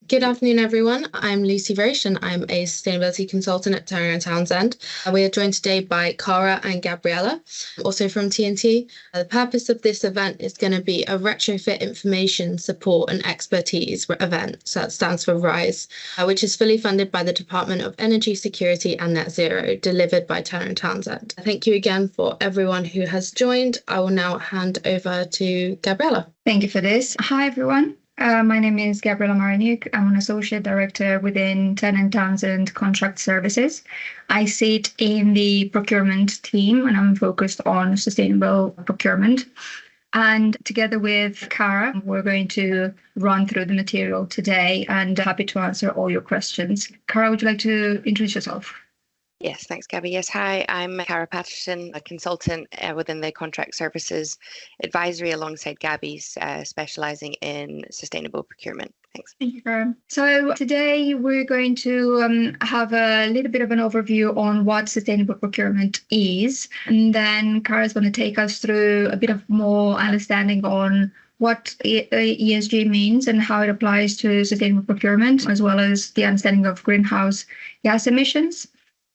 Good afternoon, everyone. I'm Lucy Roche and I'm a sustainability consultant at Turner & Townsend. We are joined today by Cara and Gabriella, also from TNT. The purpose of this event is going to be a retrofit information support and expertise event. So that stands for RISE, which is fully funded by the Department of Energy Security and Net Zero, delivered by Turner & Townsend. Thank you again for everyone who has joined. I will now hand over to Gabriella. Thank you for this. Hi, everyone. My name is Gabriella Mariniuk. I'm an associate director within Turner & Townsend Contract Services. I sit in the procurement team and I'm focused on sustainable procurement. And together with Cara, we're going to run through the material today and happy to answer all your questions. Cara, would you like to introduce yourself? Yes, thanks, Gabby. Yes, hi, I'm Cara Patterson, a consultant within the Contract Services Advisory alongside Gabby's, specialising in sustainable procurement. Thanks. Thank you, Cara. So today we're going to have a little bit of an overview on what sustainable procurement is. And then Cara is going to take us through a bit of more understanding on what ESG means and how it applies to sustainable procurement, as well as the understanding of greenhouse gas emissions.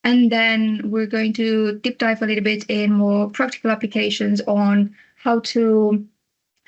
And then we're going to deep dive a little bit in more practical applications on how to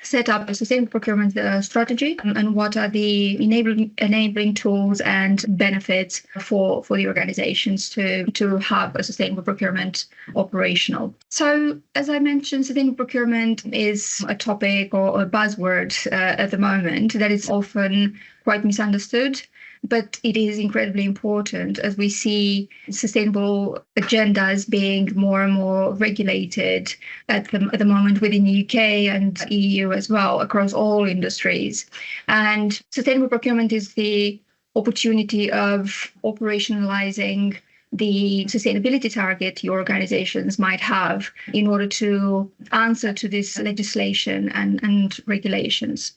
set up a sustainable procurement strategy and what are the enabling tools and benefits for the organizations to have a sustainable procurement operational. So as I mentioned, sustainable procurement is a topic or a buzzword at the moment that is often quite misunderstood. But it is incredibly important as we see sustainable agendas being more and more regulated at the moment within the UK and EU as well, across all industries. And sustainable procurement is the opportunity of operationalizing the sustainability target your organizations might have in order to answer to this legislation and regulations.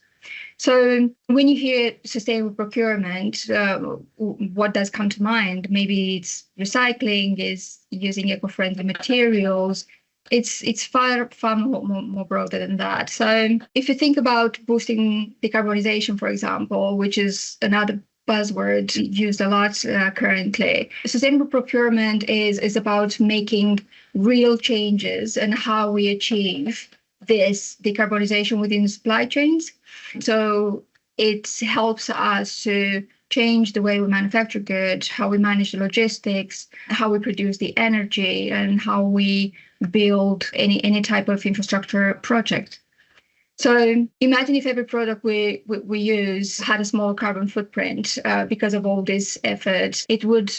So when you hear sustainable procurement, what does come to mind? Maybe it's recycling, is using eco-friendly materials. It's far more broader than that. So if you think about boosting decarbonization, for example, which is another buzzword used a lot currently, sustainable procurement is about making real changes and how we achieve this decarbonization within supply chains. So it helps us to change the way we manufacture goods, how we manage the logistics, how we produce the energy, and how we build any type of infrastructure project. So imagine if every product we use had a small carbon footprint because of all this effort. It would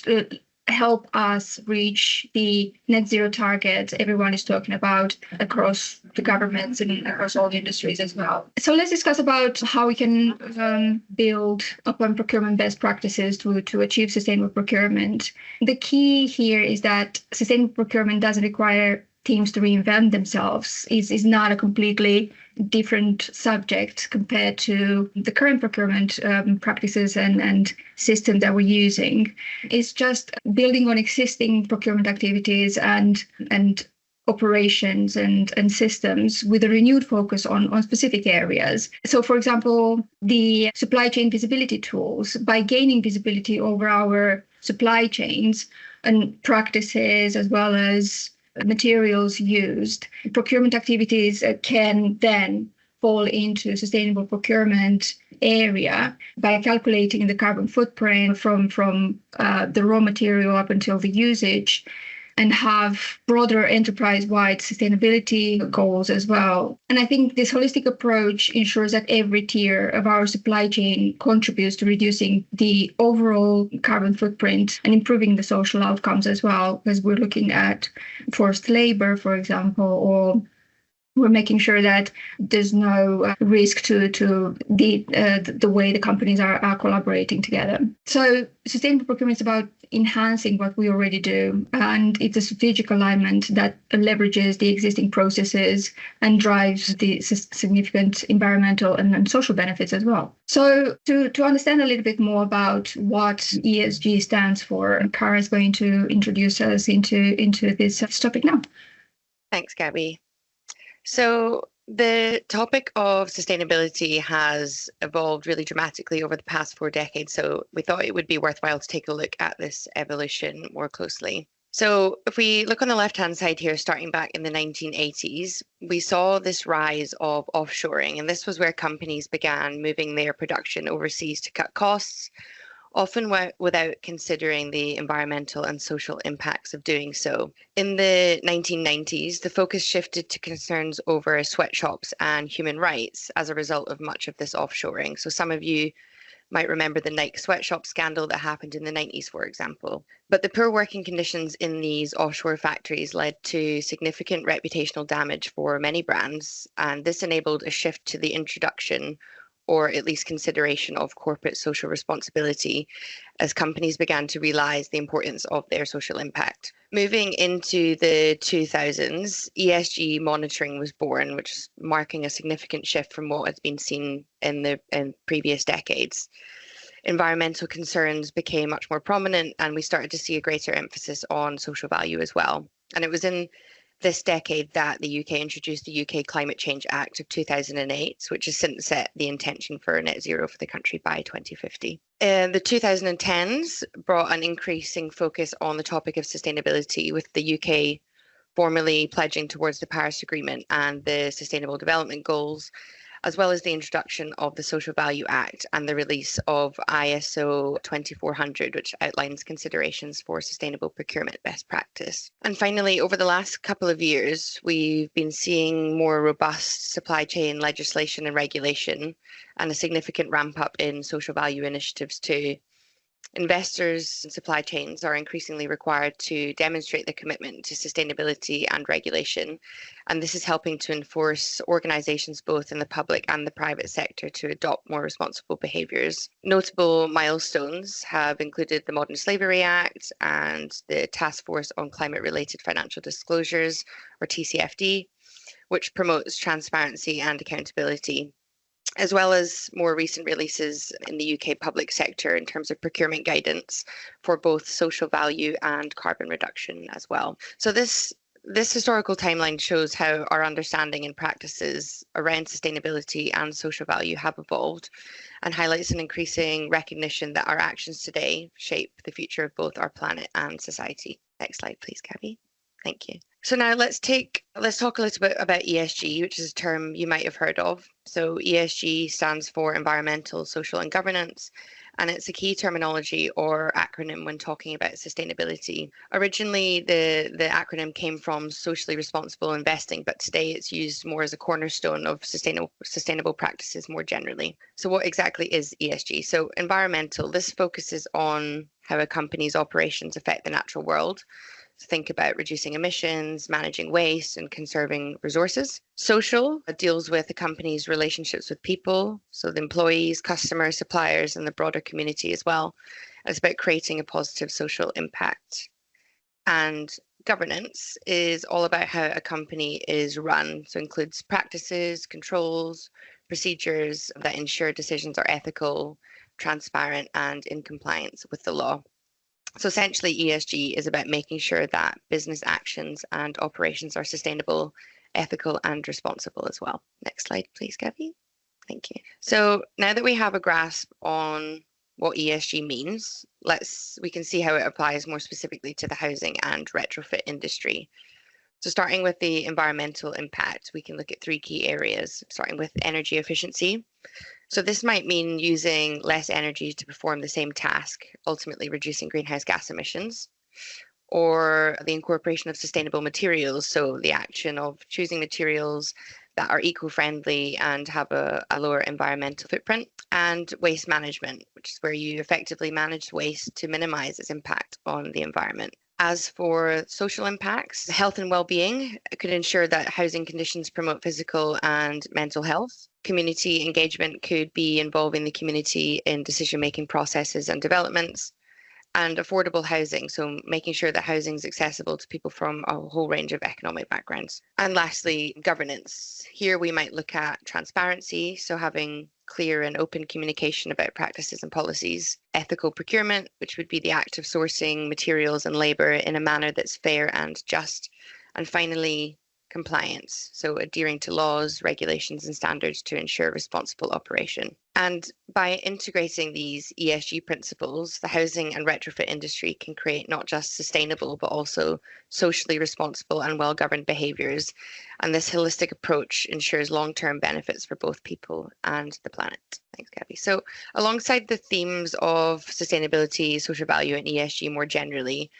help us reach the net zero target everyone is talking about across the governments and across all the industries as well. So let's discuss about how we can build upon procurement best practices to achieve sustainable procurement. The key here is that sustainable procurement doesn't require teams to reinvent themselves. Is not a completely different subject compared to the current procurement practices and systems that we're using. It's just building on existing procurement activities and operations and systems with a renewed focus on specific areas. So, for example, the supply chain visibility tools, by gaining visibility over our supply chains and practices as well as materials used, procurement activities can then fall into sustainable procurement area by calculating the carbon footprint from the raw material up until the usage, and have broader enterprise-wide sustainability goals as well. And I think this holistic approach ensures that every tier of our supply chain contributes to reducing the overall carbon footprint and improving the social outcomes as well, as we're looking at forced labor, for example, or we're making sure that there's no risk to the way the companies are collaborating together. So sustainable procurement is about enhancing what we already do, and it's a strategic alignment that leverages the existing processes and drives the significant environmental and social benefits as well. So to understand a little bit more about what ESG stands for, Cara is going to introduce us into this topic now. Thanks, Gabby. So The topic of sustainability has evolved really dramatically over the past 4 decades, so we thought it would be worthwhile to take a look at this evolution more closely. So if we look on the left-hand side here, starting back in the 1980s, we saw this rise of offshoring, and this was where companies began moving their production overseas to cut costs, often without considering the environmental and social impacts of doing so. In the 1990s, the focus shifted to concerns over sweatshops and human rights as a result of much of this offshoring. So some of you might remember the Nike sweatshop scandal that happened in the 90s, for example. But the poor working conditions in these offshore factories led to significant reputational damage for many brands, and this enabled a shift to the introduction or at least consideration of corporate social responsibility as companies began to realize the importance of their social impact. Moving into the 2000s, ESG monitoring was born, which is marking a significant shift from what has been seen in previous decades. Environmental concerns became much more prominent, and we started to see a greater emphasis on social value as well. And it was in this decade that the UK introduced the UK Climate Change Act of 2008, which has since set the intention for net zero for the country by 2050. The 2010s brought an increasing focus on the topic of sustainability, with the UK formally pledging towards the Paris Agreement and the Sustainable Development Goals, as well as the introduction of the Social Value Act and the release of ISO 2400, which outlines considerations for sustainable procurement best practice. And finally, over the last couple of years, we've been seeing more robust supply chain legislation and regulation, and a significant ramp up in social value initiatives too. Investors and supply chains are increasingly required to demonstrate their commitment to sustainability and regulation, and this is helping to enforce organizations both in the public and the private sector to adopt more responsible behaviors. Notable milestones have included the Modern Slavery Act and the Task Force on Climate-Related Financial Disclosures, or TCFD, which promotes transparency and accountability, as well as more recent releases in the UK public sector in terms of procurement guidance for both social value and carbon reduction as well. So this historical timeline shows how our understanding and practices around sustainability and social value have evolved, and highlights an increasing recognition that our actions today shape the future of both our planet and society. Next slide, please, Gabby. Thank you. So now let's talk a little bit about ESG, which is a term you might have heard of. So ESG stands for environmental, social, and governance, and it's a key terminology or acronym when talking about sustainability. Originally, the acronym came from socially responsible investing, but today it's used more as a cornerstone of sustainable practices more generally. So what exactly is ESG? So environmental, this focuses on how a company's operations affect the natural world. Think about reducing emissions, managing waste, and conserving resources. Social deals with the company's relationships with people, so the employees, customers, suppliers, and the broader community as well. It's about creating a positive social impact. And governance is all about how a company is run, so includes practices, controls, procedures that ensure decisions are ethical, transparent, and in compliance with the law. So essentially, ESG is about making sure that business actions and operations are sustainable, ethical, and responsible as well. Next slide, please, Gabby. Thank you. So now that we have a grasp on what ESG means, we can see how it applies more specifically to the housing and retrofit industry. So starting with the environmental impact, we can look at three key areas, starting with energy efficiency. So this might mean using less energy to perform the same task, ultimately reducing greenhouse gas emissions, or the incorporation of sustainable materials. So the action of choosing materials that are eco-friendly and have a lower environmental footprint, and waste management, which is where you effectively manage waste to minimize its impact on the environment. As for social impacts, health and well-being could ensure that housing conditions promote physical and mental health. Community engagement could be involving the community in decision-making processes and developments. And affordable housing, so making sure that housing is accessible to people from a whole range of economic backgrounds. And lastly, governance. Here we might look at transparency, so having clear and open communication about practices and policies. Ethical procurement, which would be the act of sourcing materials and labour in a manner that's fair and just. And finally, compliance, so adhering to laws, regulations, and standards to ensure responsible operation. And by integrating these ESG principles, the housing and retrofit industry can create not just sustainable, but also socially responsible and well-governed behaviours. And this holistic approach ensures long-term benefits for both people and the planet. Thanks, Gabby. So alongside the themes of sustainability, social value, and ESG more generally,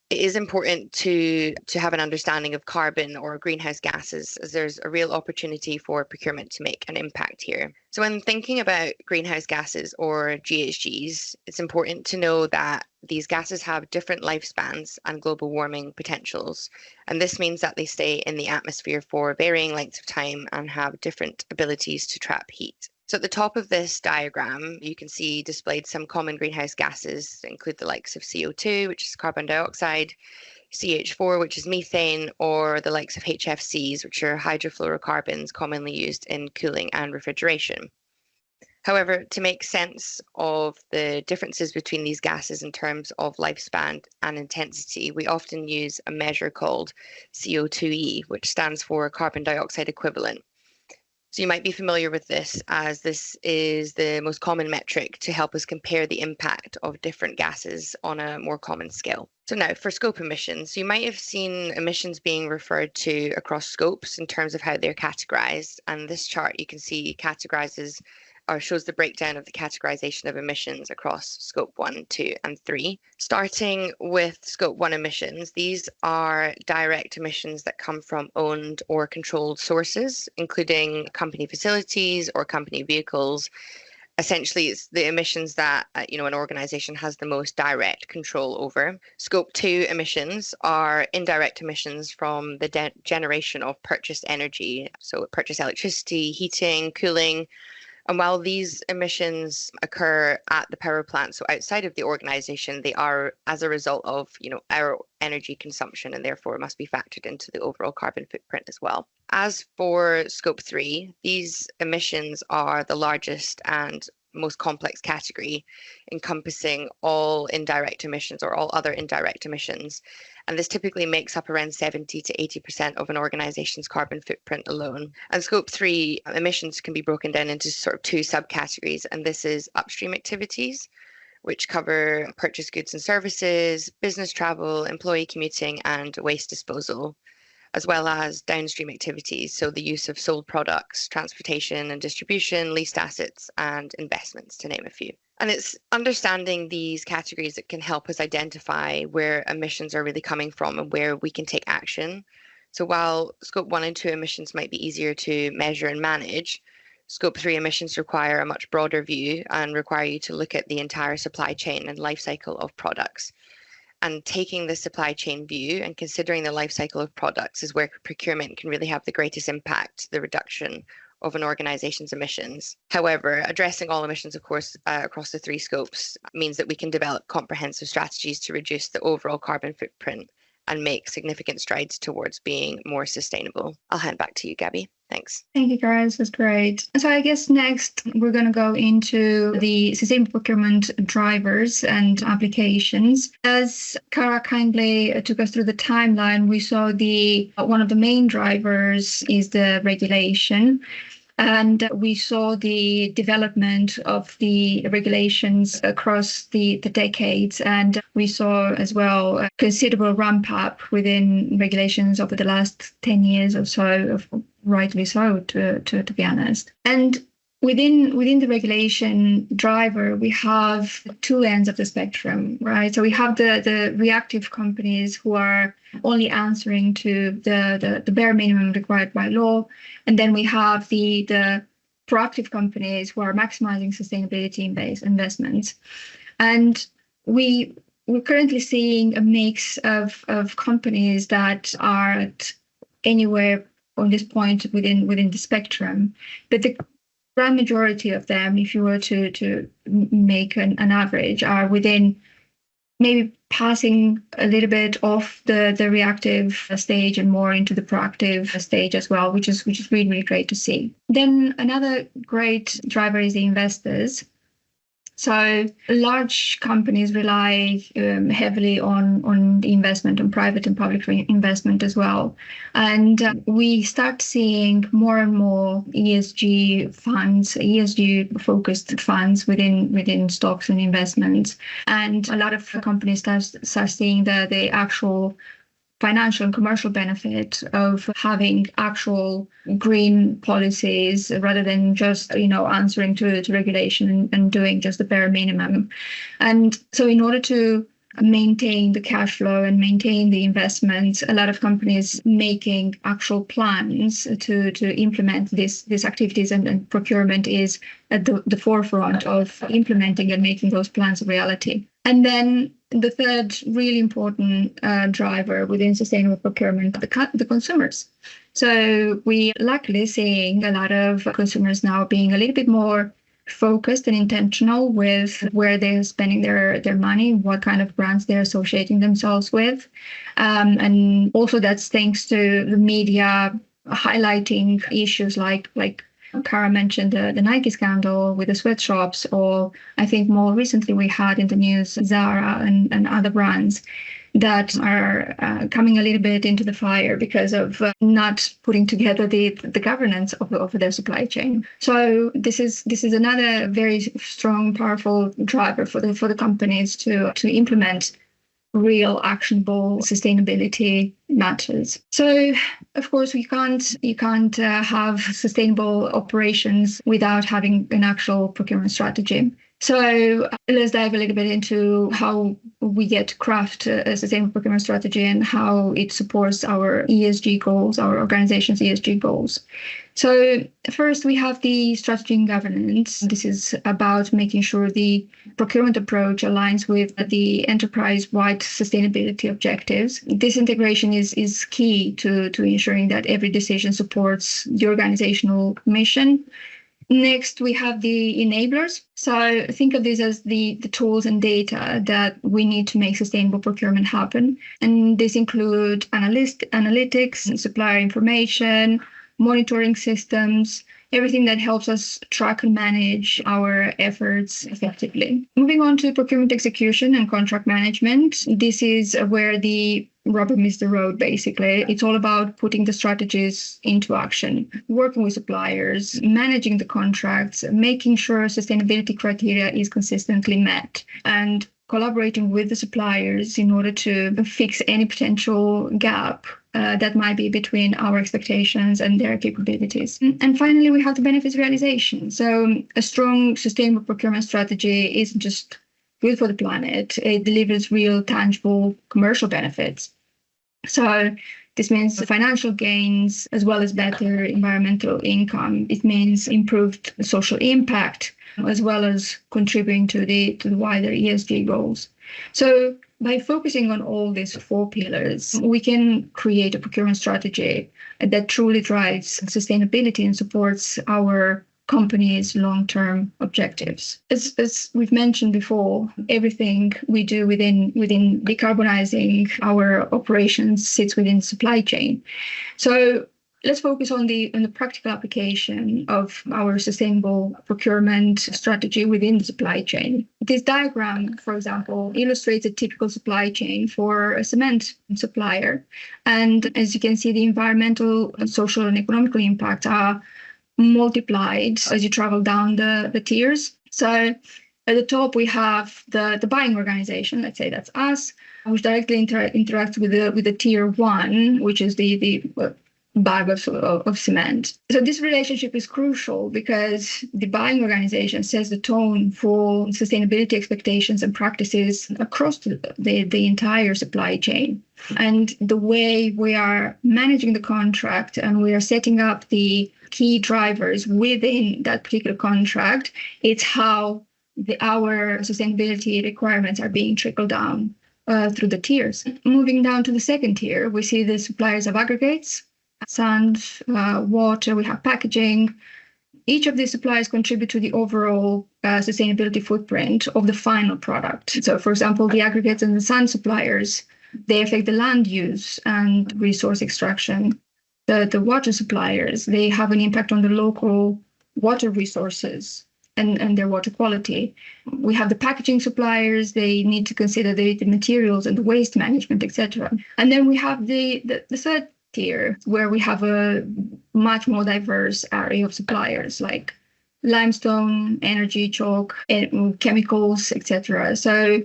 it is important to have an understanding of carbon or greenhouse gases, as there's a real opportunity for procurement to make an impact here. So when thinking about greenhouse gases or GHGs, it's important to know that these gases have different lifespans and global warming potentials. And this means that they stay in the atmosphere for varying lengths of time and have different abilities to trap heat. So at the top of this diagram, you can see displayed some common greenhouse gases that include the likes of CO2, which is carbon dioxide, CH4, which is methane, or the likes of HFCs, which are hydrofluorocarbons commonly used in cooling and refrigeration. However, to make sense of the differences between these gases in terms of lifespan and intensity, we often use a measure called CO2e, which stands for carbon dioxide equivalent. So you might be familiar with this, as this is the most common metric to help us compare the impact of different gases on a more common scale. So now for scope emissions, you might have seen emissions being referred to across scopes in terms of how they're categorized. And this chart you can see categorizes or shows the breakdown of the categorization of emissions across scope 1, 2, and 3. Starting with scope 1 emissions, these are direct emissions that come from owned or controlled sources, including company facilities or company vehicles. Essentially, it's the emissions that an organization has the most direct control over. Scope 2 emissions are indirect emissions from the generation of purchased energy, so purchased electricity, heating, cooling. And while these emissions occur at the power plant, so outside of the organization, they are as a result of, our energy consumption, and therefore must be factored into the overall carbon footprint as well. As for scope 3, these emissions are the largest and most complex category, encompassing all indirect emissions or all other indirect emissions. And this typically makes up around 70 to 80% of an organization's carbon footprint alone. And scope 3 emissions can be broken down into sort of two subcategories. And this is upstream activities, which cover purchased goods and services, business travel, employee commuting, and waste disposal, as well as downstream activities, so the use of sold products, transportation and distribution, leased assets, and investments, to name a few. And it's understanding these categories that can help us identify where emissions are really coming from and where we can take action. So while scope 1 and 2 emissions might be easier to measure and manage, scope 3 emissions require a much broader view and require you to look at the entire supply chain and life cycle of products. And taking the supply chain view and considering the life cycle of products is where procurement can really have the greatest impact, the reduction of an organization's emissions. However, addressing all emissions, of course, across the 3 scopes means that we can develop comprehensive strategies to reduce the overall carbon footprint and make significant strides towards being more sustainable. I'll hand back to you, Gabby. Thanks. Thank you, guys. That's great. So I guess next we're going to go into the sustainable procurement drivers and applications. As Cara kindly took us through the timeline, we saw one of the main drivers is the regulation. And we saw the development of the regulations across the decades. And we saw as well a considerable ramp up within regulations over the last 10 years or so, rightly so, to be honest. And within the regulation driver, we have 2 ends of the spectrum, right? So we have the reactive companies who are only answering to the bare minimum required by law. And then we have the proactive companies who are maximizing sustainability-based investments. And we're currently seeing a mix of companies that are at anywhere on this point within the spectrum. But the grand majority of them, if you were to make an average, are within maybe passing a little bit off the reactive stage and more into the proactive stage as well, which is really, really great to see. Then another great driver is the investors. So large companies rely heavily on the investment, on private and public investment as well. And we start seeing more and more ESG funds, ESG-focused funds within stocks and investments. And a lot of companies start seeing the actual financial and commercial benefit of having actual green policies rather than just answering to regulation and doing just the bare minimum. And so in order to maintain the cash flow and maintain the investments, a lot of companies making actual plans to implement these activities, and procurement is at the forefront of implementing and making those plans a reality. And then the third really important driver within sustainable procurement, the consumers. So we luckily seeing a lot of consumers now being a little bit more focused and intentional with where they're spending their money, what kind of brands they're associating themselves with. And also that's thanks to the media highlighting issues like Cara mentioned the Nike scandal with the sweatshops, or I think more recently we had in the news Zara and other brands that are coming a little bit into the fire because of not putting together the governance of their supply chain. So this is another very strong, powerful driver for the companies to implement real actionable sustainability matters. So of course you can't have sustainable operations without having an actual procurement strategy. So let's dive a little bit into how we get to craft a sustainable procurement strategy and how it supports our ESG goals, our organization's ESG goals. So first we have the strategy and governance. This is about making sure the procurement approach aligns with the enterprise-wide sustainability objectives. This integration is key to ensuring that every decision supports the organizational mission. Next, we have the enablers. So think of this as the tools and data that we need to make sustainable procurement happen. And this include analytics, supplier information, monitoring systems, everything that helps us track and manage our efforts effectively. Moving on to procurement execution and contract management. This is where the rubber meets the road, basically. It's all about putting the strategies into action, working with suppliers, managing the contracts, making sure sustainability criteria is consistently met, and collaborating with the suppliers in order to fix any potential gap that might be between our expectations and their capabilities. And finally, we have the benefits realization. So a strong sustainable procurement strategy isn't just good for the planet, it delivers real, tangible commercial benefits. So this means financial gains as well as better environmental income. It means improved social impact as well as contributing to the wider ESG goals. So by focusing on all these four pillars, we can create a procurement strategy that truly drives sustainability and supports our company's long-term objectives. As we've mentioned before, everything we do within decarbonizing our operations sits within supply chain. So let's focus on the practical application of our sustainable procurement strategy within the supply chain. This diagram, for example, illustrates a typical supply chain for a cement supplier. And as you can see, the environmental, social, and economical impacts are multiplied as you travel down the tiers. So at the top, we have the buying organization, let's say that's us, which directly interacts with the tier one, which is the bag of cement. So this relationship is crucial because the buying organization sets the tone for sustainability expectations and practices across the entire supply chain. And the way we are managing the contract and we are setting up the key drivers within that particular contract, it's how our sustainability requirements are being trickled down through the tiers. Moving down to the second tier, we see the suppliers of aggregates, sand, water, we have packaging. Each of these suppliers contribute to the overall sustainability footprint of the final product. So, for example, the aggregates and the sand suppliers, they affect the land use and resource extraction. The water suppliers, they have an impact on the local water resources. and their water quality. We have the packaging suppliers, they need to consider the materials and the waste management, etc. And then we have the third tier, where we have a much more diverse area of suppliers like limestone, energy, chalk, chemicals, etc. So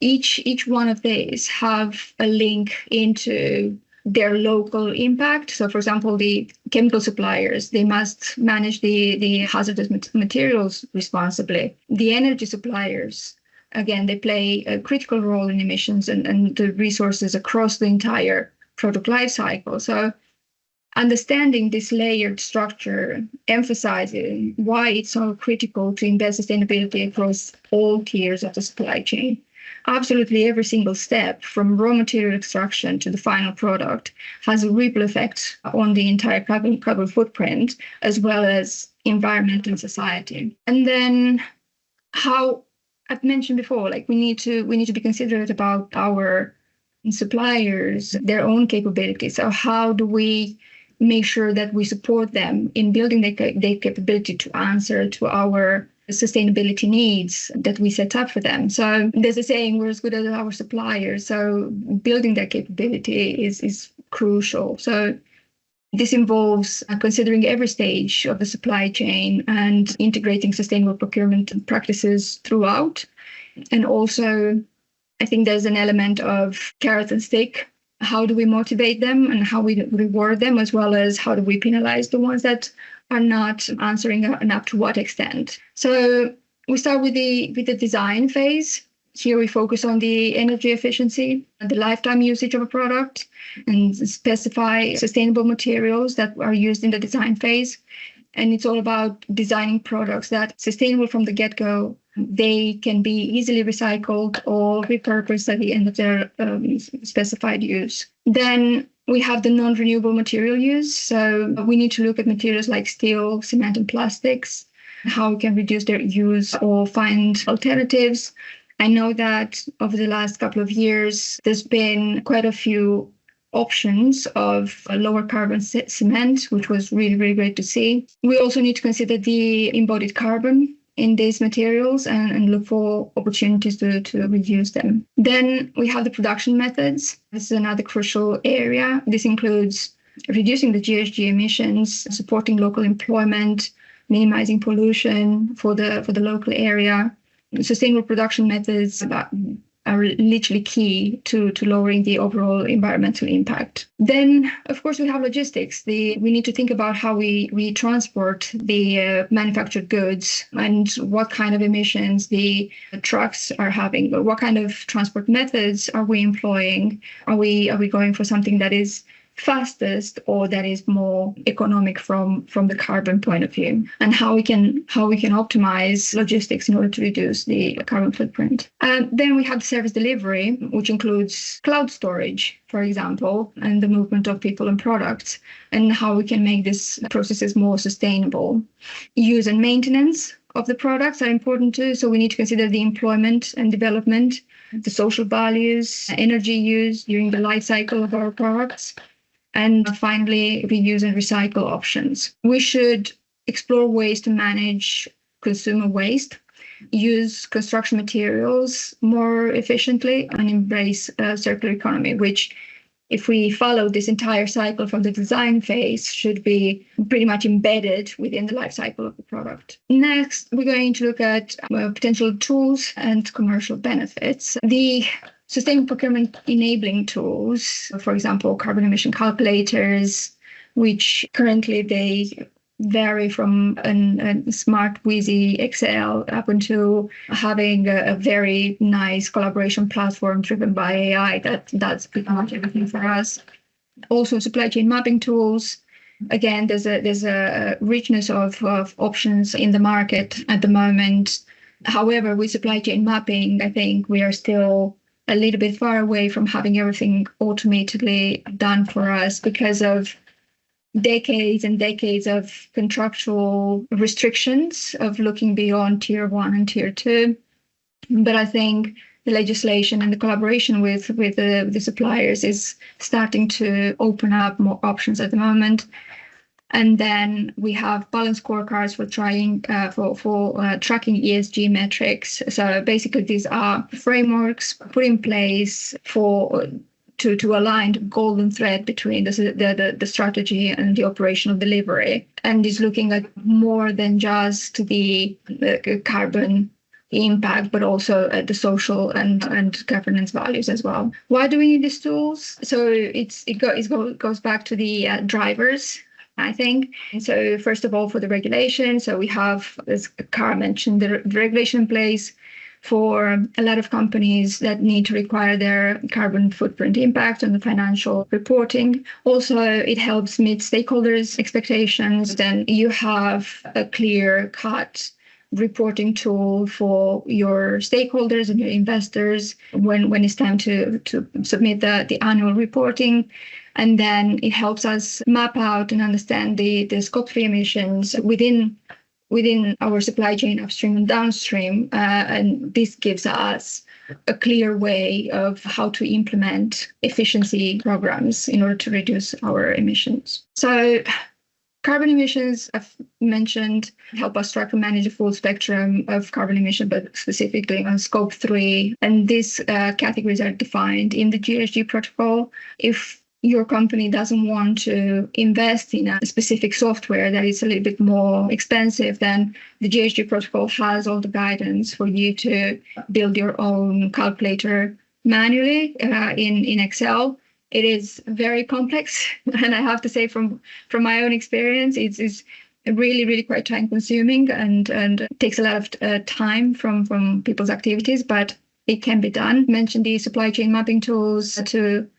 each one of these have a link into their local impact. So, for example, the chemical suppliers, they must manage the hazardous materials responsibly. The energy suppliers, again, they play a critical role in emissions and the resources across the entire product life cycle. So understanding this layered structure, emphasizing why it's so critical to embed sustainability across all tiers of the supply chain. Absolutely every single step from raw material extraction to the final product has a ripple effect on the entire carbon footprint, as well as environment and society. And then, how I've mentioned before, like we need to be considerate about our suppliers, their own capabilities. So how do we make sure that we support them in building their capability to answer to our sustainability needs that we set up for them? So there's a saying, we're as good as our suppliers. So building their capability is crucial. So this involves considering every stage of the supply chain and integrating sustainable procurement practices throughout. And also, I think there's an element of carrot and stick. How do we motivate them and how we reward them, as well as how do we penalize the ones that are not answering and up to what extent? So we start with the design phase. Here we focus on the energy efficiency, the lifetime usage of a product, and specify sustainable materials that are used in the design phase. And it's all about designing products that are sustainable from the get-go. They can be easily recycled or repurposed at the end of their specified use. Then we have the non-renewable material use. So we need to look at materials like steel, cement, and plastics, how we can reduce their use or find alternatives. I know that over the last couple of years, there's been quite a few options of lower carbon cement, which was really, really great to see. We also need to consider the embodied carbon in these materials and look for opportunities to reduce them. Then we have the production methods. This is another crucial area. This includes reducing the GHG emissions, supporting local employment, minimizing pollution for the local area. Sustainable production methods are literally key to lowering the overall environmental impact. Then, of course, we have logistics. We need to think about how we transport the manufactured goods and what kind of emissions the trucks are having. What kind of transport methods are we employing? Are we going for something that is fastest or that is more economic from the carbon point of view, and how we can optimize logistics in order to reduce the carbon footprint. Then we have service delivery, which includes cloud storage, for example, and the movement of people and products, and how we can make these processes more sustainable. Use and maintenance of the products are important too, so we need to consider the employment and development, the social values, energy use during the life cycle of our products. And finally, reuse and recycle options. We should explore ways to manage consumer waste, use construction materials more efficiently, and embrace a circular economy, which, if we follow this entire cycle from the design phase, should be pretty much embedded within the life cycle of the product. Next, we're going to look at potential tools and commercial benefits. The sustainable procurement enabling tools, for example, carbon emission calculators, which currently they vary from a smart, wheezy Excel up into having a very nice collaboration platform driven by AI that's pretty much everything for us. Also, supply chain mapping tools. Again, there's a richness of options in the market at the moment. However, with supply chain mapping, I think we are still a little bit far away from having everything automatically done for us because of decades and decades of contractual restrictions of looking beyond tier 1 and tier 2. But I think the legislation and the collaboration with the suppliers is starting to open up more options at the moment. And then we have balanced scorecards for tracking ESG metrics. So basically, these are frameworks put in place to align the golden thread between the strategy and the operational delivery, and is looking at more than just the carbon impact, but also at the social and governance values as well. Why do we need these tools? So it goes back to the drivers, I think. So first of all, for the regulation, so we have, as Cara mentioned, the regulation in place for a lot of companies that need to require their carbon footprint impact on the financial reporting. Also, it helps meet stakeholders' expectations. Then you have a clear-cut reporting tool for your stakeholders and your investors when it's time to submit the annual reporting. And then it helps us map out and understand the scope 3 emissions within our supply chain upstream and downstream. And this gives us a clear way of how to implement efficiency programs in order to reduce our emissions. So carbon emissions, I've mentioned, help us track and manage a full spectrum of carbon emission, but specifically on scope 3. And these categories are defined in the GHG protocol. If your company doesn't want to invest in a specific software that is a little bit more expensive, then the GHG protocol has all the guidance for you to build your own calculator manually in Excel. It is very complex, and I have to say from my own experience, it's really, really quite time consuming and takes a lot of time from people's activities, but it can be done. I mentioned the supply chain mapping tools to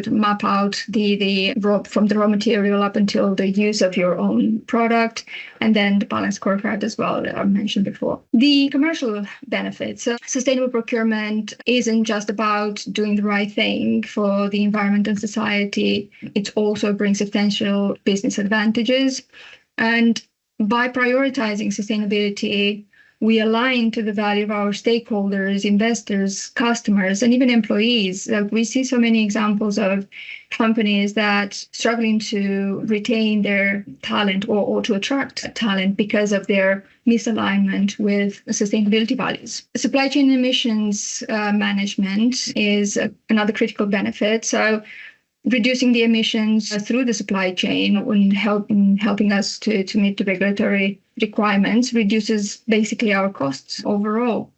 map out from the raw material up until the use of your own product, and then the balanced scorecard as well that I mentioned before. The commercial benefits. Sustainable procurement isn't just about doing the right thing for the environment and society. It also brings substantial business advantages. And by prioritizing sustainability, we align to the value of our stakeholders, investors, customers, and even employees. We see so many examples of companies that struggling to retain their talent or to attract talent because of their misalignment with sustainability values. Supply chain emissions management is another critical benefit. So reducing the emissions through the supply chain and helping us to meet the regulatory requirements reduces basically our costs overall.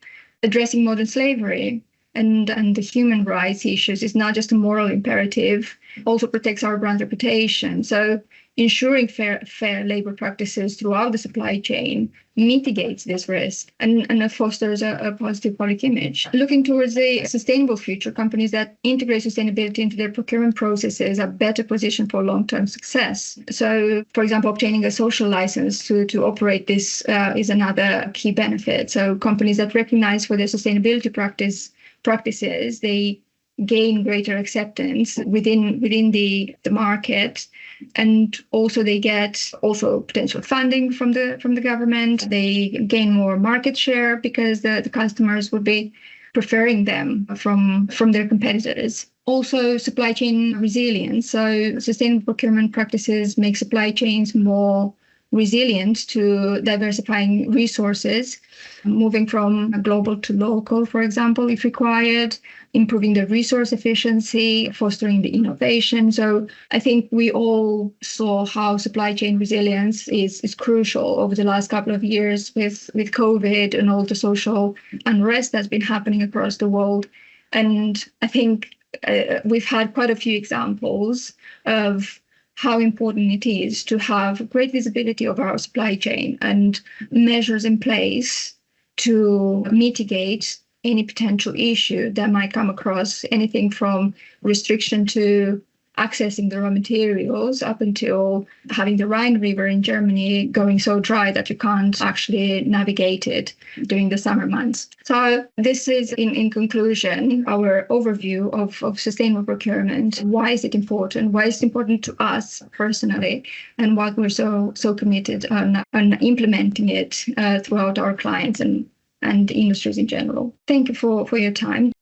Addressing modern slavery and the human rights issues is not just a moral imperative, also protects our brand reputation. So ensuring fair labor practices throughout the supply chain mitigates this risk and fosters a positive public image. Looking towards a sustainable future, companies that integrate sustainability into their procurement processes are better positioned for long-term success. So, for example, obtaining a social license to operate this is another key benefit. So companies that recognize for their sustainability practices, they gain greater acceptance within the market, and also they get potential funding from the government. They gain more market share because the customers would be preferring them from their competitors. Also, supply chain resilience. So sustainable procurement practices make supply chains more resilient to diversifying resources, moving from global to local, for example, if required, improving the resource efficiency, fostering the innovation. So I think we all saw how supply chain resilience is crucial over the last couple of years with COVID and all the social unrest that's been happening across the world. And I think we've had quite a few examples of how important it is to have great visibility of our supply chain and measures in place to mitigate any potential issue that might come across, anything from restriction to accessing the raw materials up until having the Rhine River in Germany going so dry that you can't actually navigate it during the summer months. So this is, in conclusion, our overview of sustainable procurement. Why is it important? Why is it important to us personally? And what we're so committed on implementing it throughout our clients and industries in general. Thank you for your time.